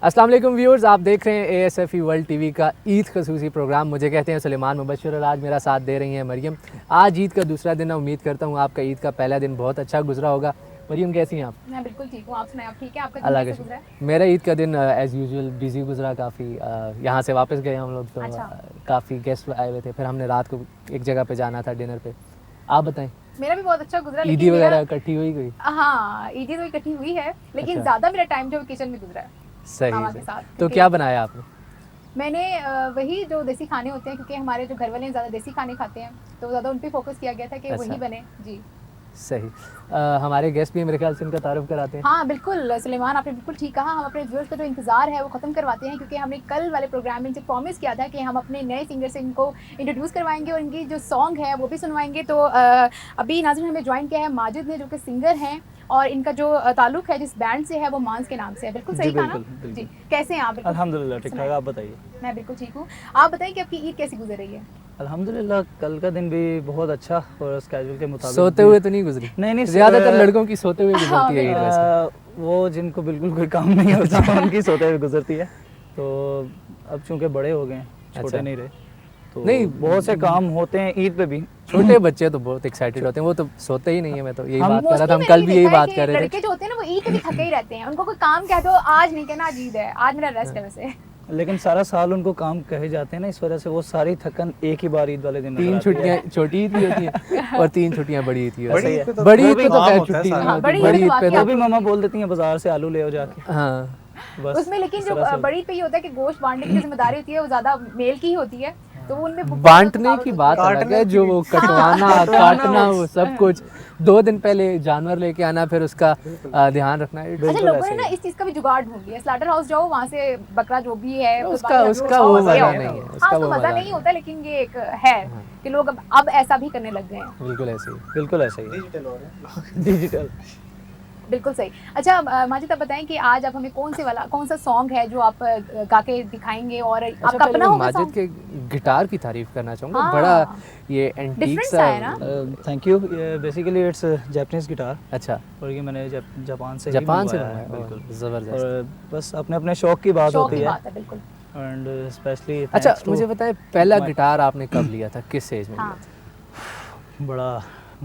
अस्सलाम वालेकुम व्यूअर्स, आप देख रहे हैं ASFE वर्ल्ड टीवी का ईद खसूसी प्रोग्राम। मुझे कहते हैं सुलेमान मुबशर और आज मेरा साथ दे रही हैं मरियम। आज ईद का दूसरा दिन है, उम्मीद करता हूँ आपका ईद का पहला दिन बहुत अच्छा गुजरा होगा। मरियम कैसी हैं आप? मैं बिल्कुल ठीक हूँ, आप सुनाएं, आप ठीक है? आपका दिन अल्लाह कैसे का गुजरा है? शुक्र। मेरा ईद का दिन एज़ यूजुअल बिज़ी गुजरा काफ़ी। यहाँ से वापस गए हम लोग तो अच्छा। काफ़ी गेस्ट आए हुए थे, फिर हमने रात को एक जगह पे जाना था डिनर पे। आप बताएं, मेरा भी बहुत अच्छा गुजरा, ईदी लेकिन वगैरह इकट्ठी हुई कोई? हाँ, ईदी तो इकट्ठी हुई है, लेकिन अच्छा। ज़्यादा मेरा टाइम जो है किचन में गुजरा है मामा सही के सही। साथ। तो क्योंकि क्या बनाया आपने? मैंने वही जो देसी खाने होते हैं, क्योंकि हमारे जो घर वाले हैं ज़्यादा देसी खाने खाते हैं, तो ज़्यादा उन पे फोकस किया गया था कि अच्छा। वही बने जी। सही। हमारे गेस्ट भी हैं, मेरे ख्याल से इनका तारुफ कराते हैं। हाँ बिल्कुल सुलेमान, आपने बिल्कुल ठीक कहा। हम अपने व्यूअर्स का जो इंतज़ार है वो ख़त्म करवाते हैं, क्योंकि हमने कल वाले प्रोग्राम में इनसे प्रॉमिस किया था कि हम अपने नए सिंगर से इनको इंट्रोड्यूस करवाएंगे और इनकी जो सॉन्ग है वो भी सुनवाएंगे। तो अभी नाज़रीन हमें ज्वाइन किया है माजिद ने, जो कि सिंगर हैं, और इनका जो ताल्लुक़ है जिस बैंड से है वो मांस के नाम से है। बिल्कुल जी, सही कहा ना? बिल्कुल, बिल्कुल। जी, कैसे हैं आप? बिल्कुल अल्हम्दुलिल्लाह ठीक ठाक, सुनाएं। आप बताइए? मैं बिल्कुल ठीक हूँ। आप बताइए कि आपकी ईद कैसी गुजर रही है? अल्हम्दुलिल्लाह कल का दिन भी बहुत अच्छा और स्केड्यूल के मुताबिक सोते भी- हुए तो नहीं गुजरी? नहीं ज़्यादातर लड़कों की सोते हुए हाँ, गुजरती है ईद वैसे। वो जिनको बिल्कुल कोई काम नहीं होता उनकी सोते हुए गुजरती है। तो अब चूंकि बड़े हो गए हैं, छोटे अच्छा। नहीं रहे, तो नहीं, बहुत से काम होते हैं ईद पे भी। छोटे बच्चे तो बहुत एक्साइटेड होते हैं, वो तो सोते ही नहीं है। मैं तो यही हम बात कर रहा था, हम मोस्टली कल मैंने भी ये यही देखा है बात कि कर रहे लड़के थे। जो होते हैं ना वो ईद पे भी थके ही रहते हैं। उनको कोई काम कह दो, आज नहीं कहना, आज ईद है, आज मेरा रेस्ट है वैसे। लेकिन सारा साल उनको काम कहे जाते हैं ना, इस वजह से वो सारी थकन एक ही बार ईद वाले दिन नजर 3 आती है। छुट्टियां छोटी ईद की होती हैं और 3 छुट्टियां बड़ी ईद की होती बड़ी हैं। ईद पे तो बड़ी वो ईद भी पे तो काम खैर होता है छुट्टी नहीं सारा। हाँ, होती, बड़ी ईद बड़ी पे ईद तो पे वाकई वो तो भी मामा बोल देती हैं बाजार से आलू ले आओ जाके। हाँ। बस उसमें लेकिन इस जो तरह से बड़ी पे ये होता है कि गोश्त बांटने की जो जिम्मेदारी होती है वो ज्यादा मेल की ही होती है, तो वो उनमें बहुत बांटने थकावट की होती बात है। अलग है, काटने जो की। वो कटवाना कटवाना काटना वो- वो सब कुछ 2 दिन पहले जानवर लेके आना, फिर उसका ध्यान रखना है। अच्छा, बिल्कुल लोगों ऐसे ने ना ही। इस चीज का भी जुगाड़ ढूंढ लिया। स्लाटर हाउस जाओ, वहाँ से बकरा जो भी है उसका कुर्बानी उसका हो, वो ले मजा आओ। नहीं है, हाँ, उसका उसमें वो मजा मजा नहीं होता, लेकिन ये एक है कि लोग अब ऐसा भी करने लग गए हैं। बिल्कुल ऐसे ही। बिल्कुल ऐसा ही डिजिटल हो रहा है। है। डिजिटल। बिल्कुल सही। अच्छा माजिद, आप बताएं कि आज आप हमें कौन सा सॉन्ग है जो आप गा के दिखाएंगे, और अच्छा, आपका पहले अपना मैं होगा माजिद सॉन्ग? के गिटार की तारीफ करना चाहूँगा। हाँ। बड़ा ये एंटीक Different सा सा है ना? Thank you. Basically it's Japanese guitar, अच्छा, और ये मैंने जापान से ही जापान से मंगवाया है। मंगवाया? बिल्कुल। ओह, ज़बरदस्त। और बस अपने अपने शौक की बात शौक होती की है। बात है, बिल्कुल। एंड स्पेशली अच्छा, मुझे बताएं पहला my- गिटार आपने कब लिया था, किस एज में लिया हाँ, था? बड़ा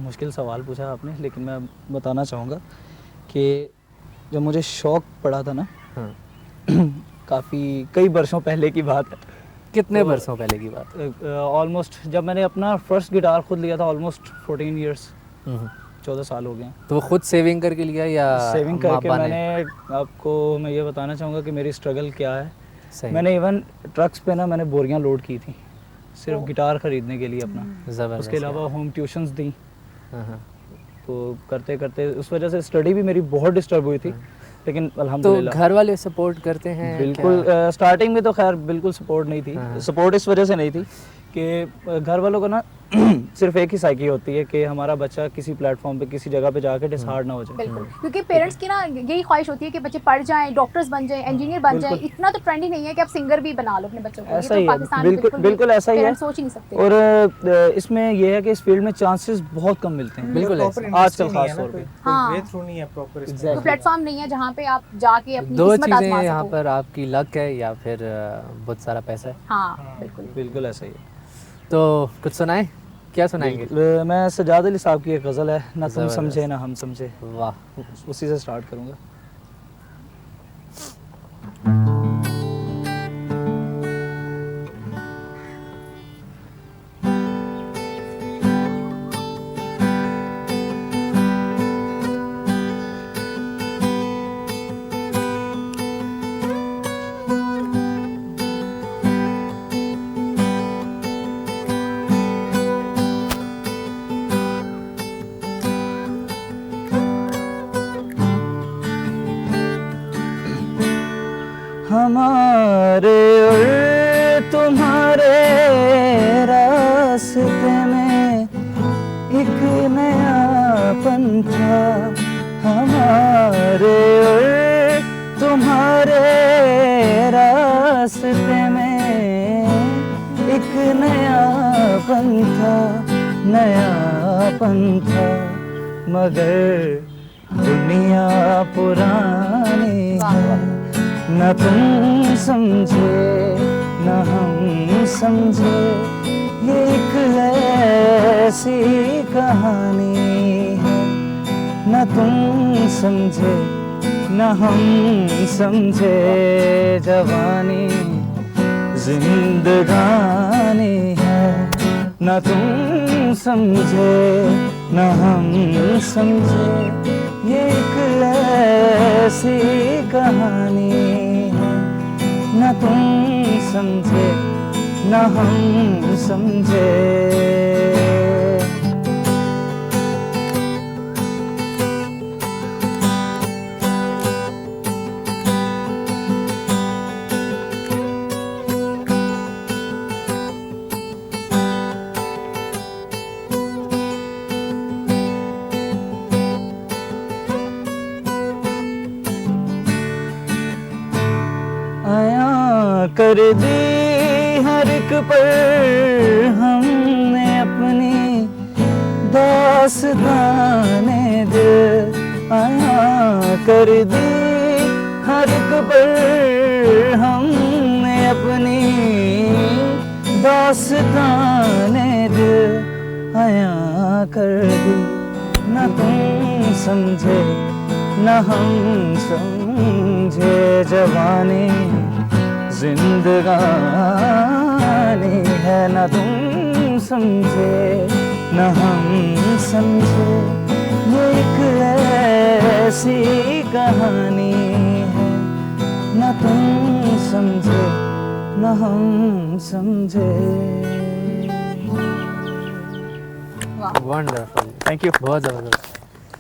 मुश्किल सवाल पूछा आपने, लेकिन मैं बताना चाहूँगा कि जब मुझे शौक पड़ा था ना, हाँ। कई वर्षों पहले की बात है। कितने तो- बरसों पहले की बात है? ऑलमोस्ट जब मैंने अपना फर्स्ट गिटार खुद लिया था, ऑलमोस्ट 14 ईयर्स, हम्म। 14 साल हो गए हैं। तो वो खुद सेविंग करके लिया या सेविंग अम्मा करके अब्बा ने? मैंने आपको मैं ये बताना चाहूँगा कि मेरी स्ट्रगल क्या है। सही। मैंने इवन ट्रक्स पे ना मैंने बोरियां लोड की थी सिर्फ ओह। गिटार खरीदने के लिए अपना। ज़बरदस्त उसके अलावा यार। होम ट्यूशंस दी। हाँ, हाँ। तो करते करते उस वजह से स्टडी भी मेरी बहुत डिस्टर्ब हुई थी, लेकिन तो अल्हम्दुलिल्लाह घर वाले सपोर्ट करते हैं बिल्कुल। क्या? स्टार्टिंग में तो खैर बिल्कुल सपोर्ट नहीं थी। हाँ। सपोर्ट इस वजह से नहीं थी कि घर वालों को ना सिर्फ एक ही साइकी होती है कि हमारा बच्चा किसी प्लेटफॉर्म पे किसी जगह पे जाके डिसहार्ड ना हो जाए। बिल्कुल, क्योंकि पेरेंट्स की ना यही ख्वाहिश होती है कि बच्चे पढ़ जाएं, डॉक्टर्स बन जाएं, इंजीनियर बन जाएं। बिल्कुल। इतना तो ट्रेंडिंग नहीं है कि आप सिंगर भी बना लो अपने बच्चों को। ये ऐसा तो ही है, पाकिस्तान में बिल्कुल बिल्कुल ऐसा ही है। पेरेंट्स सोच ही नहीं सकते। और इसमें यह है कि इस फील्ड में चांसेस बहुत कम मिलते हैं। बिल्कुल प्रॉपर ऐसे। इंडस्ट्री आजकल नहीं है खास ना, तौर पे। कोई हाँ। वे थ्रू नहीं है प्रॉपर इसमें। Exactly. तो प्लेटफॉर्म नहीं है जहाँ पे आप जाके अपनी 2 किस्मत चीज़ें आजमा हैं यहाँ सको। पर, आपकी लक है या फिर बहुत सारा पैसा है। हाँ बिल्कुल। बिल्कुल ऐसा ही है। तो कुछ सुनाएं, क्या सुनाएंगे? मैं सजाद अली साहब की एक गज़ल है, ना तुम ज़बरदस्त। समझे ना हम समझे, वाह। उसी से स्टार्ट करूँगा। हमारे और तुम्हारे रास्ते में एक नयापन था। हमारे और तुम्हारे रास्ते में एक नयापन था, मगर दुनिया पुरानी है। न तुम समझे न हम समझे, ये एक ऐसी कहानी है। न तुम समझे न हम समझे, जवानी जिंदगानी है। न तुम समझे न हम समझे, ये एक ऐसी कहानी है। न तुम समझे न हम समझे। कर दी हर एक पर हमने अपनी दास्ताने दिल, आया कर दी हर एक पर हमने अपनी दास्ताने दिल, आया कर दी। न तुम समझे न हम समझे, जवानी जिंदगानी है। न तुम समझे न हम समझे, ये एक ऐसी कहानी है। न तुम समझे न हम समझे। वाह, वंडरफुल, थैंक यू। बहुत ज़बरदस्त।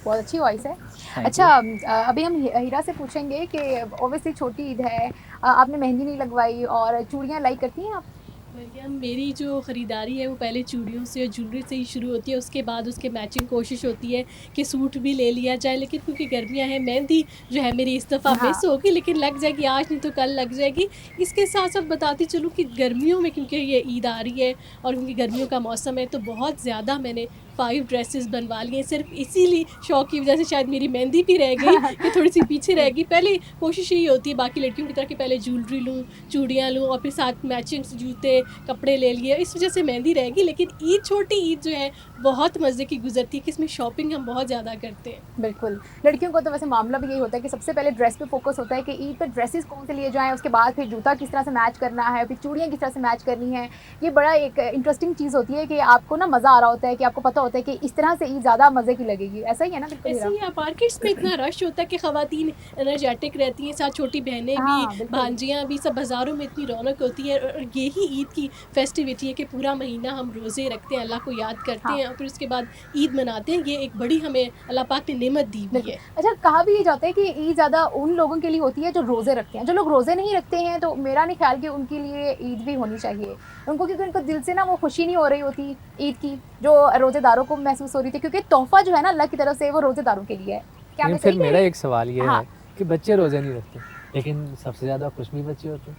बहुत अच्छी वॉइस है। अच्छा, अभी हम हीरा से पूछेंगे कि ओबियसली छोटी ईद है, आपने मेहंदी नहीं लगवाई और चूड़ियाँ लाइक करती हैं आप? मरियम, मेरी जो ख़रीदारी है वो पहले चूड़ियों से और ज्वेलरी से ही शुरू होती है। उसके बाद उसके मैचिंग कोशिश होती है कि सूट भी ले लिया जाए, लेकिन क्योंकि गर्मियाँ हैं मेहंदी जो है मेरी इस दफ़ा हाँ। मिस होगी, लेकिन लग जाएगी, आज नहीं तो कल लग जाएगी। इसके साथ साथ बताती चलूँ कि गर्मियों में क्योंकि ये ईद आ रही है और क्योंकि गर्मियों का मौसम है तो बहुत ज़्यादा मैंने 5 ड्रेसेस बनवा ली हैं। सिर्फ इसीलिए शौक की वजह से शायद मेरी मेहंदी भी रह गई कि थोड़ी सी पीछे रह गई। पहले कोशिश यही होती है बाकी लड़कियों की तरह कि पहले ज्वेलरी लूँ, चूड़ियाँ लूँ और फिर साथ मैचिंग जूते कपड़े ले लिए, इस वजह से मेहंदी रहेगी। लेकिन ईद, छोटी ईद जो है बहुत मज़े की गुजरती है कि इसमें शॉपिंग हम बहुत ज़्यादा करते हैं। बिल्कुल, लड़कियों को तो वैसे मामला भी यही होता है कि सबसे पहले ड्रेस पे फोकस होता है कि ईद पे ड्रेसेस कौन से लिए जाएँ, उसके बाद फिर जूता किस तरह से मैच करना है, फिर चूड़ियाँ किस तरह से मैच करनी है। ये बड़ा एक इंटरेस्टिंग चीज़ होती है कि आपको ना मज़ा आ रहा होता है कि आपको पता होता है कि इस तरह से ईद ज़्यादा मज़े की लगेगी। ऐसा ही है ना? बिल्कुल ऐसे हीरा? ही मार्केट्स में इतना रश होता है कि ख़वातीन एनर्जेटिक रहती हैं, साथ छोटी बहनें हाँ, भी, बिल्कुल। भांजियाँ भी, सब बाज़ारों में इतनी रौनक होती है। और यही ईद की फेस्टिविटी है कि पूरा महीना हम रोज़े रखते हैं, अल्लाह को याद करते हाँ। हैं और फिर उसके बाद ईद मनाते हैं। ये एक बड़ी हमें अल्लाह पाक ने नेमत दी हुई बिल्कुल। है। अच्छा, कहा भी ये जाता है कि ईद ज़्यादा उन लोगों के लिए होती है जो रोज़े रखते हैं। जो लोग रोज़े नहीं रखते हैं तो मेरा नहीं ख़्याल कि उनके लिए ईद भी होनी चाहिए। उनको, क्योंकि उनको दिल से ना वो खुशी नहीं हो रही होती ईद की, जो रोज़ेदारों को महसूस हो रही थी, क्योंकि तोहफ़ा जो है ना अल्लाह की तरफ से वो रोज़ेदारों के लिए है। क्या लेकिन मैं फिर सही कह मेरा रही एक सवाल ये हाँ। है कि बच्चे रोज़े नहीं रखते, लेकिन सबसे ज़्यादा खुश भी बच्चे होते हैं।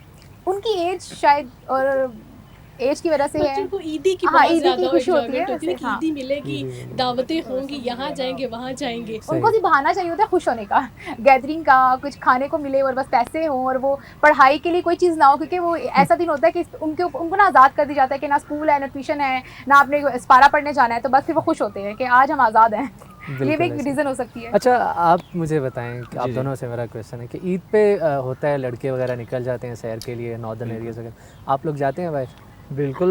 हूँ? उनकी एज शायद, और एज की वजह से है। बच्चों को ईदी की हाँ, बहुत ईदी की ज़्यादा खुशी होती है एन्जॉयमेंट होती है वैसे, कि हाँ। ईदी मिलेगी, ईदी मिलेगी। दावतें होंगी, यहाँ जाएँगे, वहाँ जाएँगे। सही। उनको सिर्फ बहाना चाहिए होता है खुश होने का, गैदरिंग का, कुछ खाने को मिले और बस पैसे हों और वो पढ़ाई के लिए कोई चीज़ ना हो, क्योंकि वो ऐसा दिन होता है कि उनको ना आज़ाद कर दी जाता है कि ना स्कूल है, ना ट्यूशन है, ना आपने स्पारा पढ़ने जाना है, तो बस फिर वो खुश होते हैं कि आज हम आज़ाद हैं। ये भी बिल्कुल एक ऐसे। रीज़न हो सकती है। अच्छा, आप मुझे बताएं कि आप जी, जी। दोनों से मेरा क्वेश्चन है कि ईद पे होता है लड़के वगैरह निकल जाते हैं सैर के लिए नॉर्दर्न एरियाज वगैरह, आप लोग जाते हैं बाहर? बिल्कुल।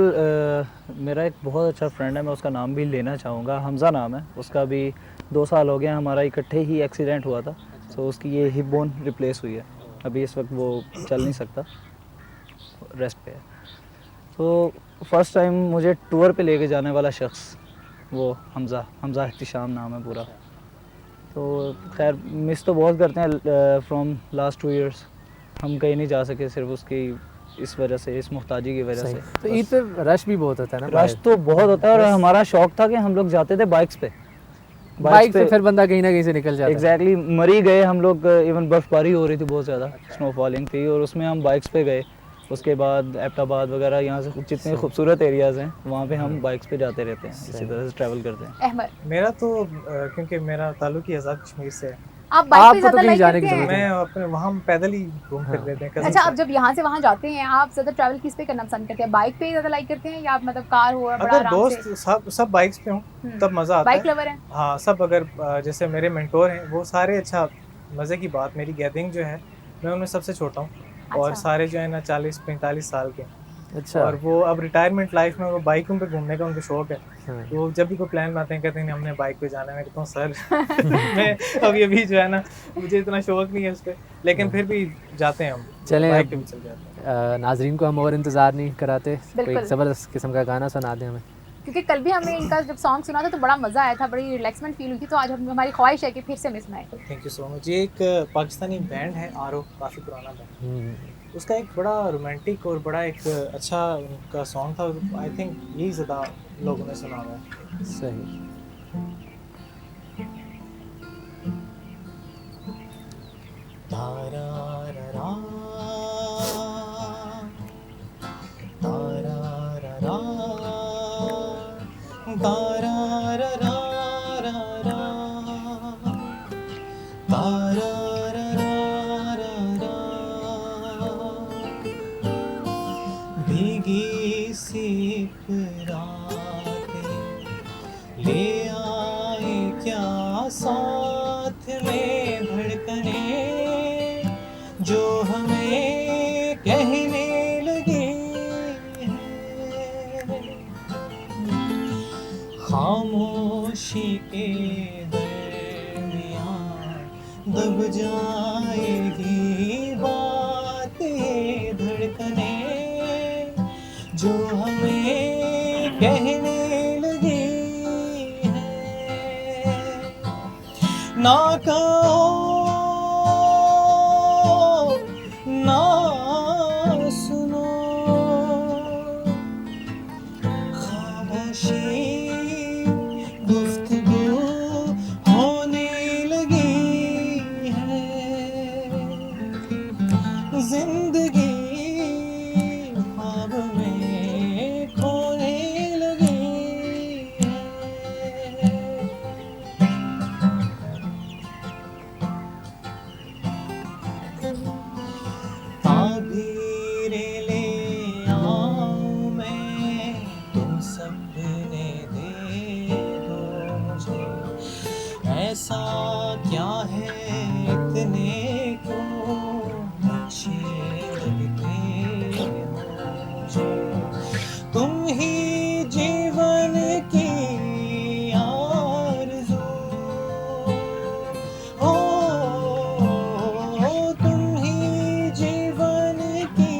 मेरा एक बहुत अच्छा फ्रेंड है, मैं उसका नाम भी लेना चाहूँगा, हमज़ा नाम है उसका। भी 2 साल हो गए हमारा इकट्ठे ही एक्सीडेंट हुआ था, तो उसकी ये हिप बोन रिप्लेस हुई है। अभी इस वक्त वो चल नहीं सकता, रेस्ट पे है। तो फर्स्ट टाइम मुझे टूर पे लेके जाने वाला शख्स वो हमज़ा एहतिशाम नाम है पूरा। तो खैर मिस तो बहुत करते हैं, फ्रॉम लास्ट 2 इयर्स हम कहीं नहीं जा सके, सिर्फ उसकी इस वजह से, इस मुहताजी की वजह सही। से। तो बस। ईद पे रश भी बहुत होता है ना रश बाहर? तो बहुत होता है और हमारा शौक था कि हम लोग जाते थे बाइक्स पे। बाइक पे फिर बंदा कहीं ना कहीं से निकल जाता है। एग्जैक्टली मरी गए हम लोग। इवन बर्फबारी हो रही थी बहुत ज़्यादा, स्नो फॉलिंग थी, और उसमें हम बाइक्स पे गए। उसके बाद एबटाबाद वगैरह यहाँ से जितने खूबसूरत एरियाज़ हैं वहाँ पे हम बाइक्स पे जाते रहते हैं, इसी तरह से ट्रैवल करते हैं। अहमद, मेरा तो क्योंकि मेरा ताल्लुक ही आज़ाद कश्मीर से है, आप बाइक पे आपको तो ज़्यादा कहीं लाइक जाने की करते हैं? जरूरत मैं अपने वहाँ पैदल ही घूम फिर हाँ। लेते हैं अच्छा, अब जब यहाँ से वहाँ जाते हैं, आप ज़्यादा ट्रैवल किस पे करना पसंद करते हैं? बाइक पे ज़्यादा लाइक करते हैं या आप मतलब कार हो और बड़ा अगर आराम से? दोस्त सब सब बाइक्स पे हों तब मज़ा आता बाइक है। लवर हैं? हाँ, सब अगर जैसे मेरे मेंटोर हैं वो सारे अच्छा मज़े की बात मेरी गैदरिंग जो है मैं उनमें सबसे छोटा हूँ और अच्छा। सारे जो है ना 40-45 साल के हैं। अच्छा। और वो अब रिटायरमेंट लाइफ में वो बाइकों पे घूमने का उनको शौक है। हाँ। तो जब भी कोई प्लान बनाते हैं कहते हैं हमने बाइक पे जाना है। मैं कहता हूँ सर मैं अभी-अभी जो है ना मुझे इतना शौक नहीं है उस पे, लेकिन फिर भी जाते हैं हम, चलें बाइक अब पे भी चल जाते हैं। नाजरीन को हम और इंतज़ार नहीं कराते, कोई बिल्कुल। ज़बरदस्त किस्म का गाना सुना दें हमें। क्योंकि कल भी हमने इनका जब सॉन्ग सुना था तो बड़ा मज़ा आया था, बड़ी रिलैक्समेंट फील हुई थी, तो आज हम हमारी ख्वाहिश है कि फिर से हम सुनाएँ। Thank you so much. ये एक पाकिस्तानी बैंड है आरो, काफ़ी पुराना बैंड। उसका एक बड़ा रोमांटिक और बड़ा एक अच्छा उनका सॉन्ग था। आई थिंक यही ज़्यादा लोगों ने सुना हुआ है। सही। तारारारा, तारारारा, तारारारारा, तारारारारा। भीगी सी रातें ले आए क्या साथ में धड़कने जो हमें कहने लगे हैं खामोशी के दरमियान दब जाएगी बातें धड़कने जो हमें कहने लगी है ना कहो ना सुनो खामोशी गुफ्तगू होने लगी है जिंदगी ख्वाब में खोने लगी है ताबीरें ले आऊं मैं तुम सपने दे दो मुझे ऐसा क्या है इतने क्यों अच्छे लगते हो मुझे तुम ही जीवन की आरज़ू हो तुम ही जीवन की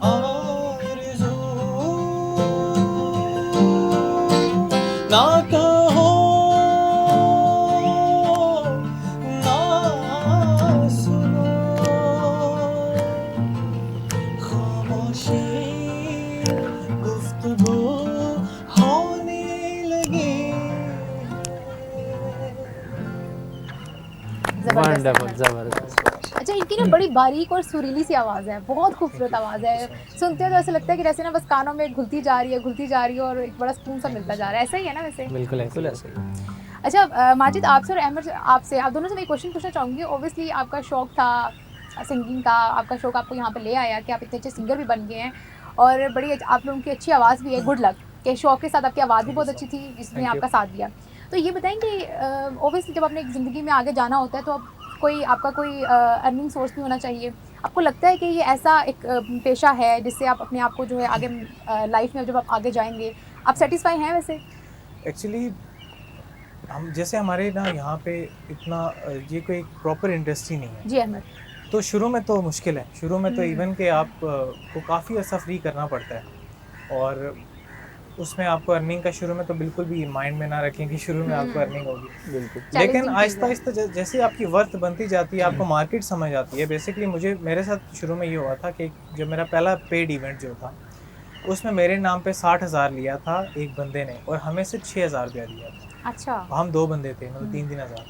आरज़ू ना कहो ना सुनो खामोशी गुफ्तगू होने लगी ज़बरदस्त वंडरफुल, है। ज़बरदस्त। अच्छा, इनकी ना बड़ी बारीक और सुरीली सी आवाज़ है, बहुत खूबसूरत आवाज़ है। सुनते हो तो ऐसा लगता है कि जैसे ना बस कानों में घुलती जा रही है और एक बड़ा सुकून सा मिलता जा रहा है। ऐसा ही है ना वैसे? बिल्कुल बिल्कुल ऐसे। ऐसे ही। अच्छा, माजिद आपसे और अहमद आपसे, आप दोनों से मैं एक क्वेश्चन पूछना चाहूँगी। ऑब्वियसली आपका शौक था सिंगिंग का, आपका शौक आपको यहाँ पे ले आया कि आप इतने अच्छे सिंगर भी बन गए हैं और बड़ी आप लोगों की अच्छी आवाज़ भी है। गुड लक के शौक के साथ आपकी आवाज़ भी बहुत अच्छी थी जिसने Thank you. आपका साथ दिया। तो ये बताएं कि ऑब्वियसली जब आपने एक ज़िंदगी में आगे जाना होता है तो आप आपका कोई अर्निंग सोर्स भी होना चाहिए। आपको लगता है कि ये ऐसा एक पेशा है जिससे आप अपने आप को जो है आगे लाइफ में जब आप आगे जाएंगे आप सेटिस्फाई हैं वैसे? एक्चुअली हम जैसे हमारे ना यहाँ पे इतना ये कोई प्रॉपर इंडस्ट्री नहीं है जी अहमद। तो शुरू में तो मुश्किल है। शुरू में तो हम्म। इवन के आप को काफ़ी अर्सा फ्री करना पड़ता है और उसमें आपको अर्निंग का शुरू में तो बिल्कुल भी माइंड में ना रखें कि शुरू में आपको अर्निंग होगी। बिल्कुल लेकिन Challenging आहिस्ता चीज़ आहिस्ता जैसे आपकी वर्थ बनती जाती है आपको मार्केट समझ आती है। बेसिकली मुझे मेरे साथ शुरू में ये हुआ था कि जब मेरा पहला पेड इवेंट जो था उसमें मेरे नाम पे 60,000 लिया था एक बंदे ने और हमें सिर्फ 6,000 रुपया दिया था। अच्छा। हम 2 बंदे थे मतलब 3-3,000।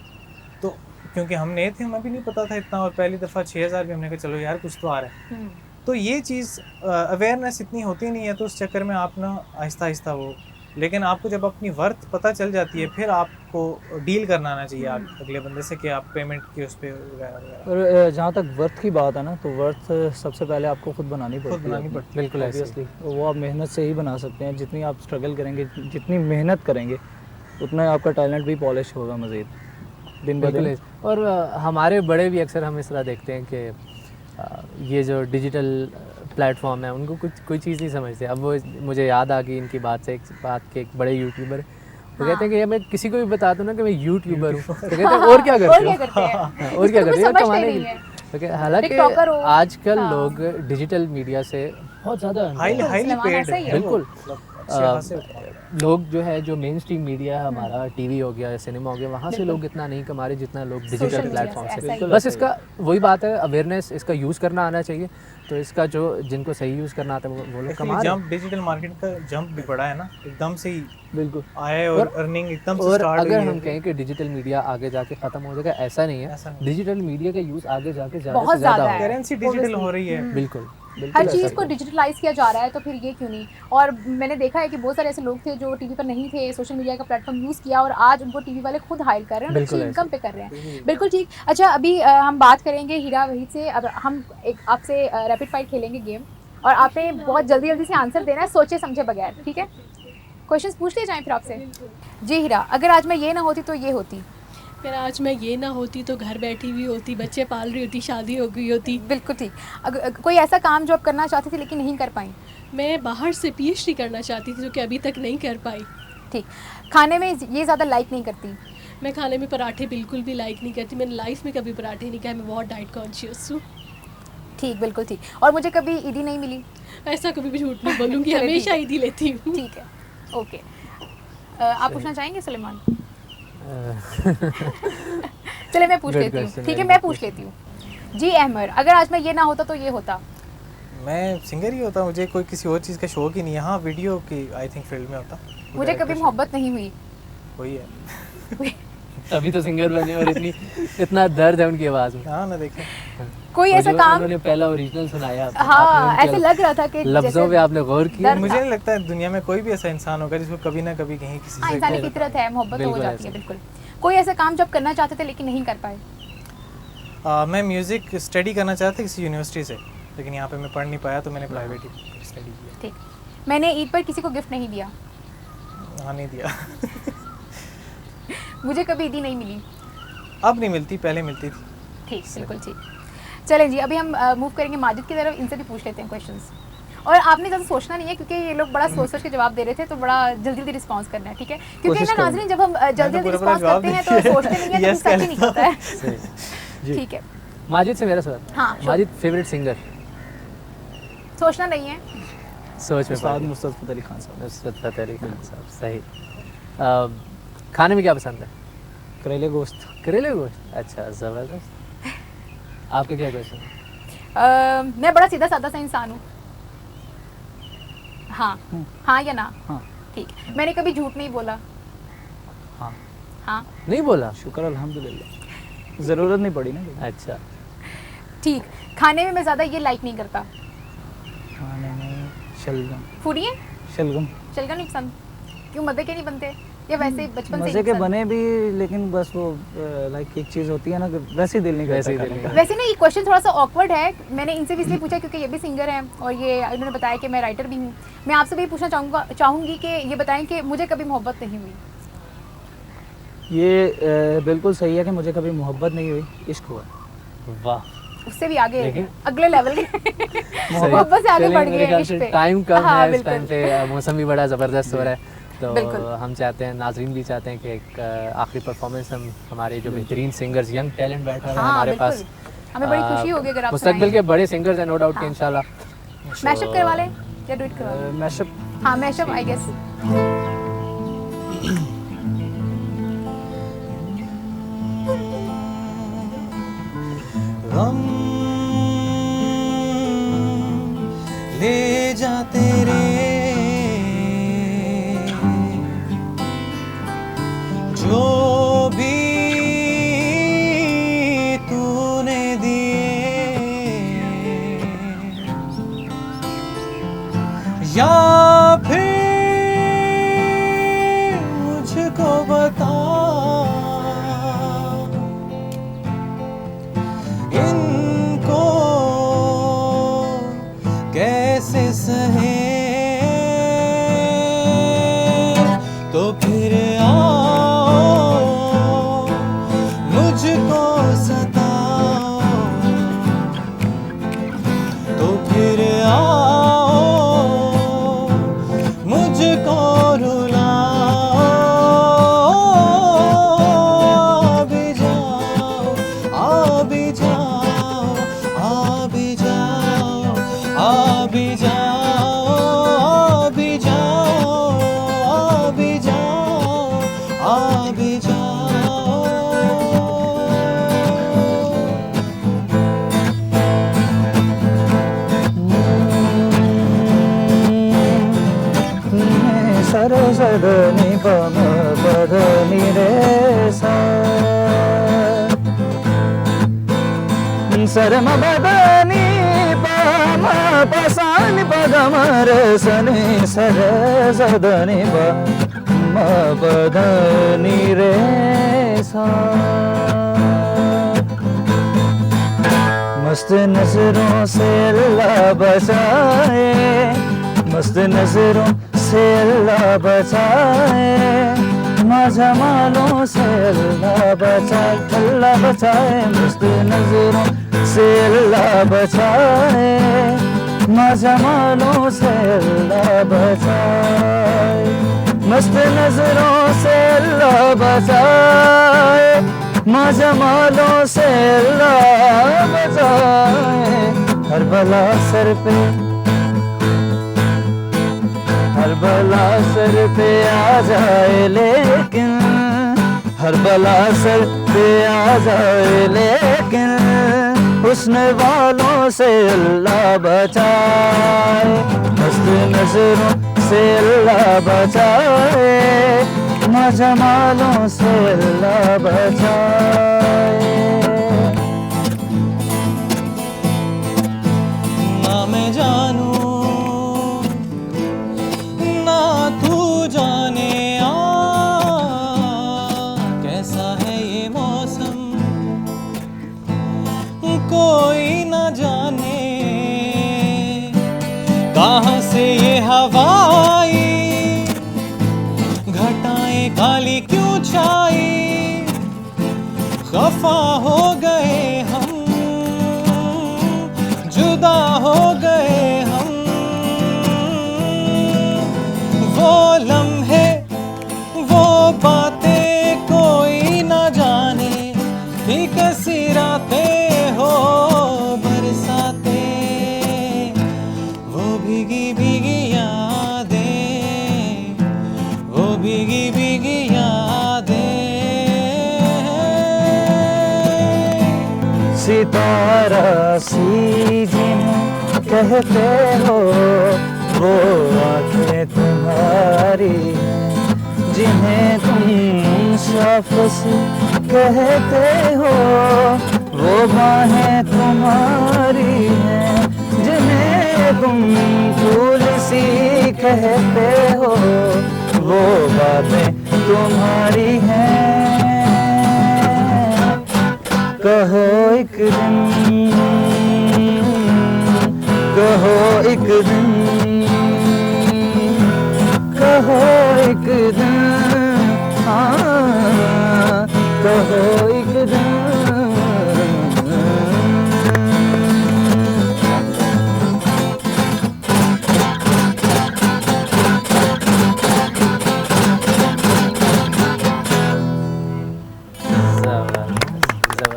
तो क्योंकि हम नए थे हमें भी नहीं पता था इतना और पहली दफ़ा 6,000 भी हमने कहा चलो यार कुछ तो आ रहा है। तो ये चीज़ अवेयरनेस इतनी होती नहीं है तो उस चक्कर में आप ना आहिस्ता आहिस्ता वो लेकिन आपको जब अपनी वर्थ पता चल जाती है फिर आपको डील करना आना चाहिए अगले बंदे से कि आप पेमेंट की उस पर वगैरह वगैरह और जहाँ तक वर्थ की बात है ना, तो वर्थ सबसे पहले आपको खुद बनानी खुद पड़ती बनानी है। पड़ती बिल्कुल ऐसे ही। ऑब्वियसली वो आप मेहनत से ही बना सकते हैं। जितनी आप स्ट्रगल करेंगे, जितनी मेहनत करेंगे, उतना आपका टैलेंट भी पॉलिश होगा मज़ीद दिन ब बिल्कुल दिन। ऐसे। और हमारे बड़े भी अक्सर हम इस तरह देखते हैं कि ये जो डिजिटल प्लेटफॉर्म है उनको कुछ कोई चीज़ नहीं समझते। अब वो मुझे याद आ गई इनकी बात से, एक बात के एक बड़े यूट्यूबर वो कहते हैं कि मैं किसी को भी बता दूं ना कि मैं यूट्यूबर हूँ तो कहते हैं और क्या और करते क्या हो? करते हैं हाँ, और क्या करते हो? समझते कमाने के नहीं लिए। है। तो हालांकि टिकटॉकर हो। आजकल हाँ। लोग डिजिटल मीडिया से बहुत ज़्यादा हाईली सलमान पेड ऐसा ही है। बिल्कुल। अच्छे खासे लोग जो है जो मेन स्ट्रीम मीडिया है हमारा, टीवी हो गया, सिनेमा हो गया, वहाँ से लोग इतना नहीं कमा रहे जितना लोग Social डिजिटल media प्लेटफॉर्म से, से। ऐसा ही बस इसका वही बात है, अवेयरनेस, इसका यूज़ करना आना चाहिए। तो इसका जो जिनको सही यूज़ करना आता है वो लोग कमा एक्चुअली रहे हैं। जंप डिजिटल मार्केट का जंप भी बड़ा है ना, एकदम से ही बिल्कुल। आए और अर्निंग एकदम से और स्टार्ट हुई अगर है। हम कहें कि डिजिटल मीडिया आगे जाके ख़त्म हो जाएगा, ऐसा नहीं ऐसा है। नहीं। डिजिटल मीडिया का यूज़ आगे जाके ज़्यादा बहुत से ज़्यादा ज़्यादा होगा। है। करेंसी डिजिटल हो रही है। बिल्कुल हर ऐसा चीज़ ही को है। डिजिटलाइज किया जा रहा है, तो फिर ये क्यों नहीं। और मैंने देखा है कि बहुत सारे ऐसे लोग थे जो टीवी पर नहीं थे, सोशल मीडिया का प्लेटफॉर्म यूज़ किया और आज उनको टीवी वाले खुद हायर कर रहे हैं और अच्छी बिल्कुल इनकम ऐसे। पे कर रहे हैं। बिल्कुल ठीक। अच्छा, अभी हम बात करेंगे हीरा वहीद से। अब हम एक आपसे रैपिड फाइट खेलेंगे गेम, और आपने बहुत जल्दी जल्दी से आंसर देना है, सोचे समझे बगैर, ठीक है? क्वेश्चंस पूछ लिए जाएं फिर आपसे। जी हीरा, अगर आज मैं ये ना होती तो ये होती। अगर आज मैं ये ना होती तो घर बैठी हुई होती, बच्चे पाल रही होती, शादी हो गई होती। बिल्कुल ठीक। अगर कोई ऐसा काम जो आप करना चाहती थी लेकिन नहीं कर पाई। मैं बाहर से पीएचडी करना चाहती थी जो कि अभी तक नहीं कर पाई। ठीक। खाने में ये ज़्यादा लाइक नहीं करती। मैं खाने में पराठे बिल्कुल भी लाइक नहीं करती, मैंने लाइफ में कभी पराठे नहीं खाए, मैं बहुत डाइट कॉन्शियस हूँ। ठीक, बिल्कुल ठीक। और मुझे कभी ईदी नहीं मिली। ऐसा कभी भी झूठ नहीं बोलूँगी, चलिए, हमेशा ठीक है। ईदी लेती हूँ। ठीक है, ओके। आप पूछना चाहेंगे सलेमान? चलिए मैं पूछ Good लेती हूँ, question, ठीक है, very मैं good पूछ लेती हूँ। जी अहमर, अगर आज मैं ये ना होता तो ये होता। मैं सिंगर ही होता, मुझे कोई किसी और चीज़ का शौक ही नहीं है। हाँ, वीडियो की आई थिंक फील्ड में होता। मुझे कभी मोहब्बत नहीं हुई। वही है। अभी तो सिंगर बने और इतना दर्द है उनकी आवाज़ में। हाँ ना, देखें कोई और ऐसा जो काम। उन्होंने पहला ओरिजिनल सुनाया आपने, हाँ, आपने ऐसे उनके लग रहा था कि लफ्जों जैसे पे आपने गौर किया। दर्द मुझे था। नहीं लगता है दुनिया में कोई भी ऐसा इंसान होगा जिसको कभी ना कभी कहीं किसी हाँ, से इंसानी फितरत है, मोहब्बत तो हो बिल्कुल जाती है। ऐसे। बिल्कुल। कोई ऐसा काम जो आप करना चाहते थे लेकिन नहीं कर पाए। मैं म्यूज़िक स्टडी करना चाहता था किसी यूनिवर्सिटी से, लेकिन यहाँ पे मैं पढ़ नहीं पाया तो मैंने प्राइवेट ही स्टडी किया। ठीक। मैंने ईद पर किसी को गिफ्ट नहीं दिया। हाँ, नहीं दिया। मुझे कभी ईदी नहीं मिली। अब नहीं मिलती, पहले मिलती थी। ठीक, बिल्कुल ठीक। चलें जी, अभी हम मूव करेंगे माजिद की तरफ। इनसे भी पूछ लेते हैं क्वेश्चंस। और आपने ज़्यादा सोचना नहीं है क्योंकि ये लोग बड़ा सोच सोच के जवाब दे रहे थे, तो बड़ा जल्दी जल्दी रिस्पॉन्स करना है, ठीक है? क्योंकि कोशिश ना नाज़रीन, जब हम जल्दी जल्दी पूरा रिस्पॉन्स जवाब करते हैं दे तो सोचते नहीं है, तो Yes सच ही निकलता है। सही। जी। ठीक है, माजिद से मेरा सवाल। हाँ, sure। Majid favourite singer? सोचना नहीं है। सोच में उस्ताद पड़ गए। नुसरत फतेह अली खान साहब। नुसरत फतेह अली खान साहब, सही। खाने में क्या पसंद है? करेले गोश्त। करेले गोश्त, अच्छा, ज़बरदस्त। आपके क्या क्वेश्चन है? मैं बड़ा सीधा साधा सा इंसान हूँ। हाँ, हाँ या ना? हाँ। ठीक। मैंने कभी झूठ नहीं बोला। हाँ। हाँ, नहीं बोला? शुक्र अल्हम्दुलिल्लाह, ज़रूरत नहीं पड़ी ना कभी। अच्छा। ठीक। खाने में मैं ज़्यादा ये लाइक नहीं करता। खाने में शलगम। फूडी है? शलगम शलगम नहीं पसंद? क्यों, मज़े के नहीं बनते या वैसे ही बचपन से ही मज़े के पसंद? बने भी, लेकिन बस वो लाइक एक चीज़ होती है ना कि वैसे ही दिल नहीं वैसे ही करता दिल खाने नहीं का। वैसे ना ये क्वेश्चन थोड़ा सा ऑकवर्ड है। मैंने इनसे भी इसलिए पूछा क्योंकि ये भी सिंगर हैं और ये इन्होंने बताया कि मैं राइटर भी हूँ। मैं आपसे भी पूछना चाहूँगी कि ये बताएं कि मुझे कभी मोहब्बत नहीं हुई। ये बिल्कुल सही है कि मुझे कभी मोहब्बत नहीं हुई, इश्क हुआ। वाह। उससे भी आगे लेकिन- अगले लेवल के सही। मोहब्बत से आगे चलिए, बढ़ मेरे गए ख्याल इश्क से पे। टाइम कम हाँ, है इस बिल्कुल। टाइम पे, मौसम भी बड़ा ज़बरदस्त हो रहा है, तो बिल्कुल। हम चाहते हैं, नाजरीन भी चाहते हैं कि एक आखिरी परफॉर्मेंस हम हमारे जो बेहतरीन सिंगर्स, यंग टैलेंट बैठा है हाँ, हमारे बिल्कुल। पास, हमें बड़ी खुशी होगी अगर आप मुस्तकबिल के बड़े सिंगर्स हैं, नो डाउट कि हाँ। इंशाल्लाह। मैशअप करवा लें या डुएट करवा लें? मैशअप। हाँ, मैशअप आई गेस। गम ले जा तेरे जो भी तूने दिए, या फिर मुझको रुलाओ, आ भी जाओ, आ भी जाओ, आ भी जाओ, आ भी जाओ, आ भी जाओ, आ भी जाओ। सरे सदनी पम पदनी रे सा सरम बदनी पम पसानि पदम रे सनि सरे सदनी पम पदनी रे सा मस्त नजरों से अल्लाह बचाए, मस्त नजरों से अल्लाह बचाए, जमालों से अल्लाह बचाए, अल्लाह बचाए, मस्त नजरों से अल्लाह बचाए, जमालों से अल्लाह बचाए, मस्त नजरों से अल्लाह बचाए, जमालों से अल्लाह बचाए। हर बला सर पे, हर बला सर पे आ जाए लेकिन, हर बला सर पे आ जाए लेकिन, हुस्न वालों से अल्लाह बचाए, मस्त नजरों से अल्लाह बचाए, जमालों से अल्लाह बचाए। ना मैं जानूं ना तू जाने कैसा है ये मौसम, कोई ना जाने कहाँ से ये हवा आई, घटाएं काली क्यों छाई, खफा हो गए हम, जुदा हो गए हम, वो लम्हे वो बातें कोई ना जाने, कि कैसी रातें हो बरसाते, वो भीगी भीगी यादें, वो भीगी भीगी यादें। सितारा सी जिन्हें कहते हो, वो आँखें तुम्हारी हैं, जिन्हें तुम शख्स कहते हो, वो बाहें तुम्हारी हैं, जिन्हें तुम फूल सी कहते हो, वो बातें तुम्हारी हैं। कहो एक दिन, कहो एक दिन, कहो एक दिन, हाँ कहो एक दिन।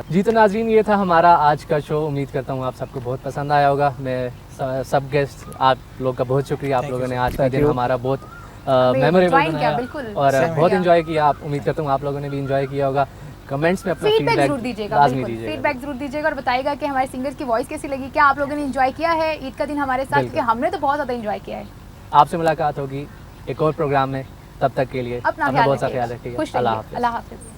जी तो नाजरीन, ये था हमारा आज का शो। उम्मीद करता हूँ आप सबको बहुत पसंद आया होगा। मैं सब गेस्ट आप लोग का बहुत शुक्रिया, आप लोगों ने आज का दिन हमारा बहुत मेमोरेबल बनाया और बहुत एंजॉय किया। आप उम्मीद करता हूँ आप लोगों ने भी एंजॉय किया होगा। कमेंट्स में अपना फीडबैक जरूर दीजिएगा, लाजमी दीजिएगा, फीडबैक जरूर दीजिएगा और बताइएगा कि हमारे सिंगर्स की वॉइस कैसी लगी, क्या आप लोगों ने एंजॉय किया है ईद का दिन हमारे साथ, क्योंकि हमने तो बहुत ज़्यादा एंजॉय किया है। आपसे मुलाकात होगी एक और प्रोग्राम में, तब तक के लिए अपना बहुत सा ख्याल रखिएगा। अल्लाह हाफिज़।